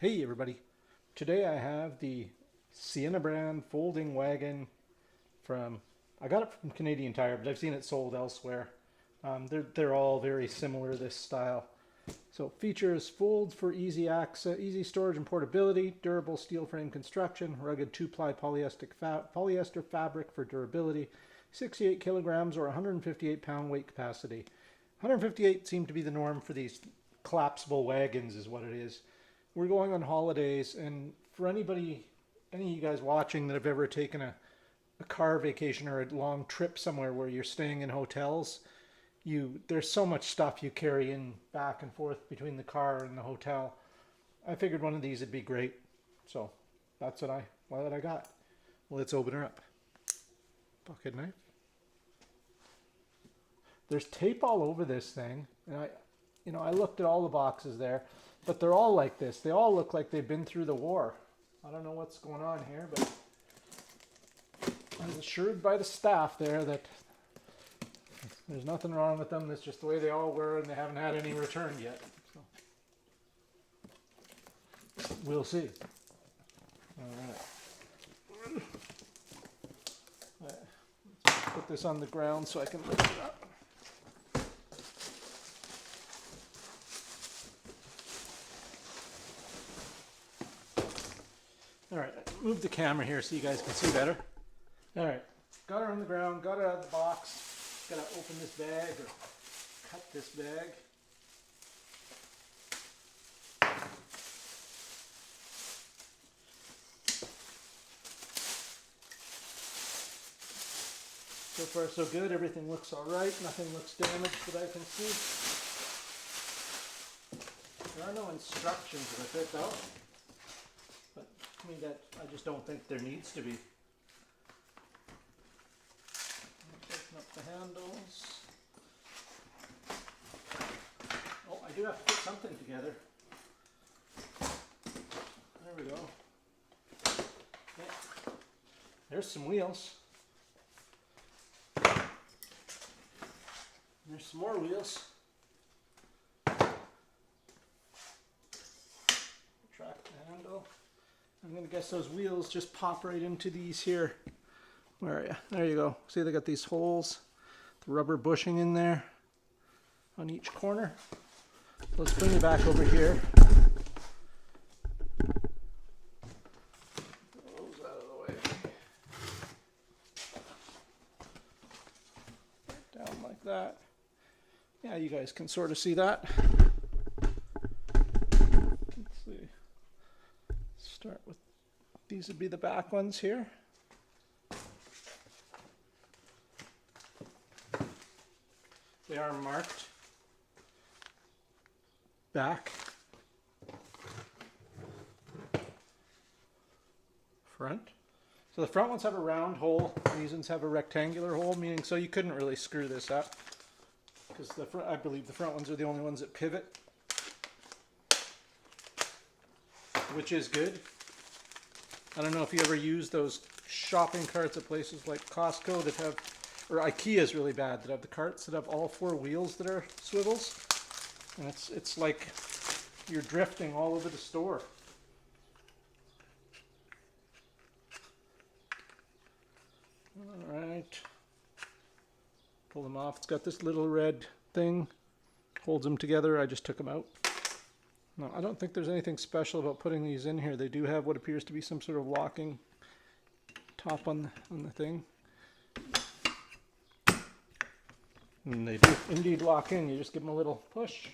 Hey everybody, today I have the Seina brand folding wagon I got it from Canadian Tire, but I've seen it sold elsewhere. They're all very similar, this style. So features: folds for easy access, easy storage and portability, durable steel frame construction, rugged 2-ply polyester fabric for durability, 68 kilograms or 158 pound weight capacity. 158 seemed to be the norm for these collapsible wagons is what it is. We're going on holidays, and for any of you guys watching that have ever taken a car vacation or a long trip somewhere where you're staying in hotels, there's so much stuff you carry in back and forth between the car and the hotel. I figured one of these would be great, so that's what I got. Let's open her up. Pocket knife. There's tape all over this thing, and I looked at all the boxes there, but they're all like this. They all look like they've been through the war. I don't know what's going on here, but I was assured by the staff there that there's nothing wrong with them. That's just the way they all were, and they haven't had any returned yet. So we'll see. All right. Let's put this on the ground so I can lift it up. All right, move the camera here so you guys can see better. All right, got her on the ground, got her out of the box. Gotta open this bag or cut this bag. So far so good, everything looks all right, nothing looks damaged that I can see. There are no instructions with it though. I just don't think there needs to be. Open up the handles. Oh, I do have to put something together. There we go. Okay. There's some wheels. There's some more wheels. Retract the handle. I'm going to guess those wheels just pop right into these here. Where are you? There you go. See, they got these holes, the rubber bushing in there on each corner. Let's bring it back over here. Those out of the way. Down like that. Yeah, you guys can sort of see that. Start with, these would be the back ones here. They are marked back, front. So the front ones have a round hole, these ones have a rectangular hole, meaning so you couldn't really screw this up because I believe the front ones are the only ones that pivot, which is good. I don't know if you ever use those shopping carts at places like Costco that have, or IKEA is really bad, that have the carts that have all 4 wheels that are swivels. And it's like you're drifting all over the store. All right. Pull them off. It's got this little red thing, holds them together. I just took them out. No, I don't think there's anything special about putting these in here. They do have what appears to be some sort of locking top on the thing. And they do indeed lock in. You just give them a little push.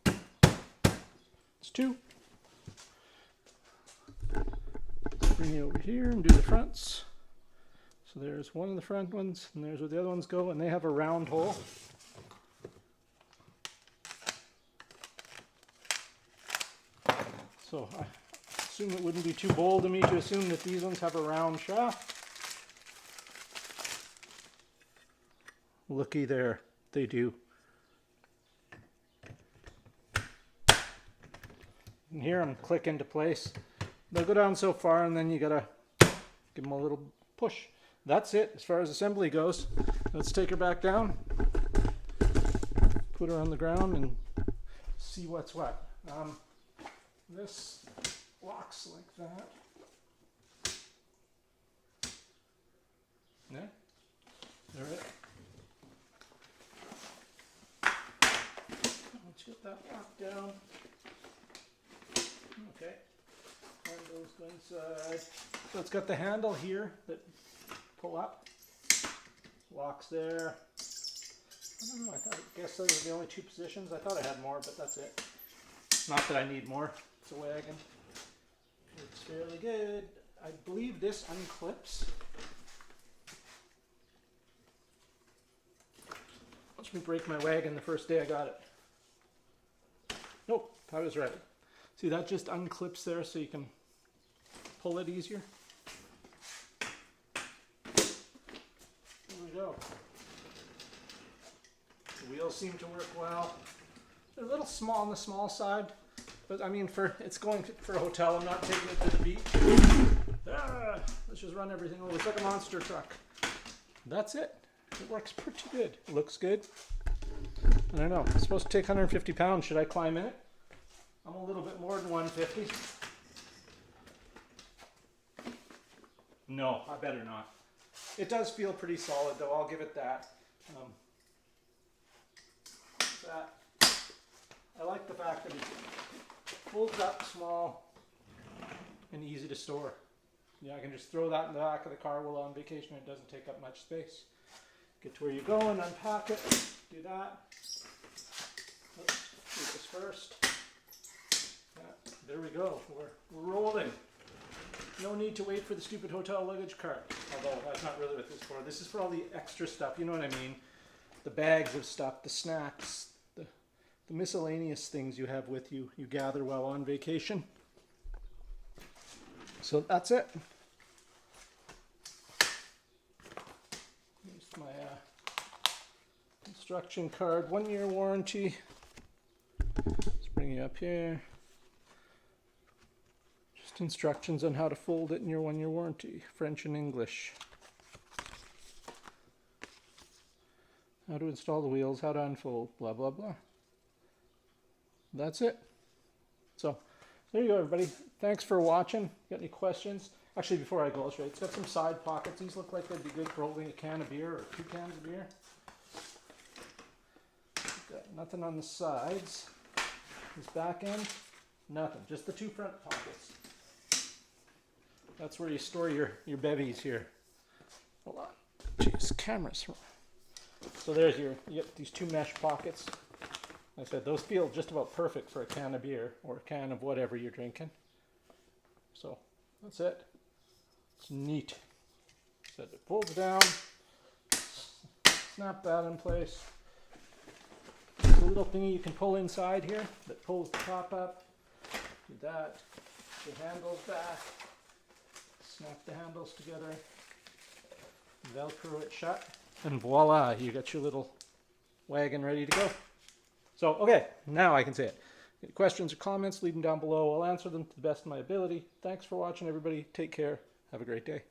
It's 2. Let's bring you over here and do the fronts. So there's one of the front ones, and there's where the other ones go, and they have a round hole. So I assume it wouldn't be too bold of me to assume that these ones have a round shaft. Looky there, they do. And here I'm click into place. They'll go down so far and then you gotta give them a little push. That's it as far as assembly goes. Let's take her back down, put her on the ground and see what's what. this locks like that. Yeah, all right. Let's get that locked down. Okay, handles go inside. So it's got the handle here that pull up, locks there. I don't know, I guess those are the only two positions. I thought I had more, but that's it. Not that I need more. It's a Wagon. It's fairly good. I believe this unclips. Watch me break my Wagon the first day I got it. Nope, I was right. See, that just unclips there so you can pull it easier. There we go. The wheels seem to work well. They're a little small on the small side, but I mean, it's going for a hotel. I'm not taking it to the beach. Let's just run everything over. It's like a monster truck. That's it. It works pretty good. It looks good. I don't know. It's supposed to take 150 pounds. Should I climb in it? I'm a little bit more than 150. No, I better not. It does feel pretty solid, though. I'll give it that. I like the fact that it folds up small and easy to store. Yeah, I can just throw that in the back of the car while on vacation. It doesn't take up much space. Get to where you're going, unpack it, do that. Let's do this first. Yeah, there we go. We're rolling. No need to wait for the stupid hotel luggage cart. Although that's not really what this is for. This is for all the extra stuff. You know what I mean? The bags of stuff, the snacks, the miscellaneous things you have with you, you gather while on vacation. So that's it. Here's my instruction card, 1-year warranty. Let's bring you up here. Just instructions on how to fold it in your 1-year warranty, French and English. How to install the wheels, how to unfold, blah, blah, blah. That's it. So there you go, everybody. Thanks for watching. Got any questions? Actually, before I go, I'll show you. It's got some side pockets. These look like they'd be good for holding a can of beer or 2 cans of beer. Got nothing on the sides. This back end, nothing. Just the 2 front pockets. That's where you store your bevies here. Hold on. Jeez, cameras. So there's you get these 2 mesh pockets. Like I said, those feel just about perfect for a can of beer or a can of whatever you're drinking. So that's it. It's neat. So it folds down, snap that in place. There's a little thingy you can pull inside here that pulls the top up. Do that. The handles back. Snap the handles together. Velcro it shut. And voila, you got your little Wagon ready to go. So, okay, now I can say it. Any questions or comments, leave them down below. I'll answer them to the best of my ability. Thanks for watching, everybody. Take care. Have a great day.